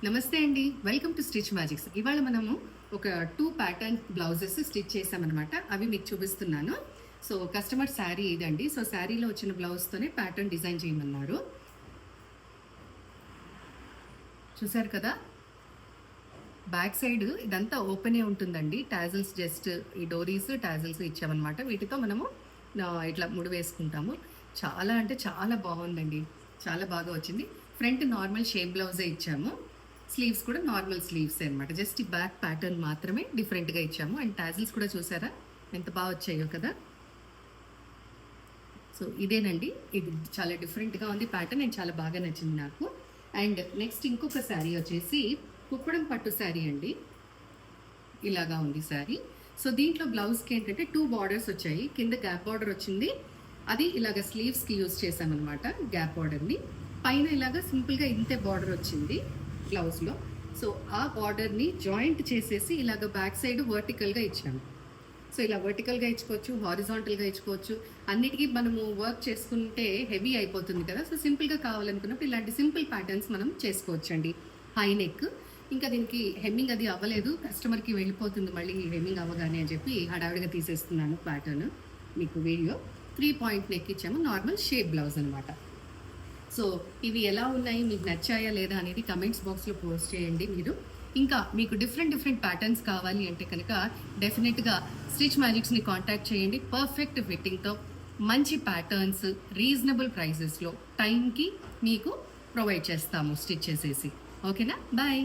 నమస్తే అండి, welcome to stitch magics. ఇవాళ మనము ఒక 2 ప్యాటర్న్ బ్లౌజెస్ స్టిచ్ చేసామన్నమాట. అవి మీకు చూపిస్తున్నాను. సో కస్టమర్ శారీ ఇదండి. సో శారీలో వచ్చిన బ్లౌజ్తోనే ప్యాటర్న్ డిజైన్ చేయమన్నారు. చూసారు కదా, బ్యాక్ సైడ్ ఇదంతా ఓపెనే ఉంటుందండి. టాజిల్స్ జస్ట్ ఈ డోరీస్ టాజిల్స్ ఇచ్చామన్నమాట. వీటితో మనము ఇట్లా ముడి వేసుకుంటాము. చాలా అంటే చాలా బాగుందండి, చాలా బాగా వచ్చింది. ఫ్రంట్ నార్మల్ షేప్ బ్లౌజే ఇచ్చాము. స్లీవ్స్ కూడా నార్మల్ స్లీవ్స్ అనమాట. జస్ట్ ఈ బ్యాక్ ప్యాటర్న్ మాత్రమే డిఫరెంట్గా ఇచ్చాము. అండ్ టాజిల్స్ కూడా చూసారా ఎంత బాగా వచ్చాయో కదా. సో ఇదేనండి, ఇది చాలా డిఫరెంట్గా ఉంది ప్యాటర్న్ అండ్ చాలా బాగా నచ్చింది నాకు. అండ్ నెక్స్ట్ ఇంకొక శారీ వచ్చేసి కుప్పడం పట్టు శారీ అండి. ఇలాగా ఉంది శారీ. సో దీంట్లో బ్లౌజ్కి ఏంటంటే 2 బార్డర్స్ వచ్చాయి. కింద గ్యాప్ బార్డర్ వచ్చింది, అది ఇలాగ స్లీవ్స్కి యూజ్ చేసామన్నమాట గ్యాప్ బార్డర్ని. పైన ఇలాగ సింపుల్గా ఇంతే బార్డర్ వచ్చింది బ్లౌజ్లో. సో ఆ బార్డర్ని జాయింట్ చేసేసి ఇలాగ బ్యాక్ సైడ్ వర్టికల్గా ఇచ్చాము. సో ఇలా వర్టికల్గా ఇచ్చుకోవచ్చు, హారిజాంటల్గా ఇచ్చుకోవచ్చు. అన్నిటికీ మనము వర్క్ చేసుకుంటే హెవీ అయిపోతుంది కదా. సో సింపుల్గా కావాలనుకున్నప్పుడు ఇలాంటి సింపుల్ ప్యాటర్న్స్ మనం చేసుకోవచ్చు అండి. హై నెక్, ఇంకా దీనికి హెమ్మింగ్ అది అవ్వలేదు, కస్టమర్కి వెళ్ళిపోతుంది మళ్ళీ హెమ్మింగ్ అవ్వగానే అని చెప్పి హడావిడిగా తీసేస్తున్నాను ప్యాటర్న్. మీకు వీడియో 3 పాయింట్ నెక్ ఇచ్చాము, నార్మల్ షేప్ బ్లౌజ్ అనమాట. సో ఇవి ఎలా ఉన్నాయి, మీకు నచ్చాయా లేదా అనేది కమెంట్స్ బాక్స్లో పోస్ట్ చేయండి మీరు. ఇంకా మీకు డిఫరెంట్ ప్యాటర్న్స్ కావాలి అంటే కనుక డెఫినెట్గా స్టిచ్ మ్యాజిక్స్ని కాంటాక్ట్ చేయండి. పర్ఫెక్ట్ ఫిట్టింగ్తో మంచి ప్యాటర్న్స్ రీజనబుల్ ప్రైసెస్లో టైంకి మీకు ప్రొవైడ్ చేస్తాము స్టిచ్ చేసేసి. ఓకేనా, బాయ్.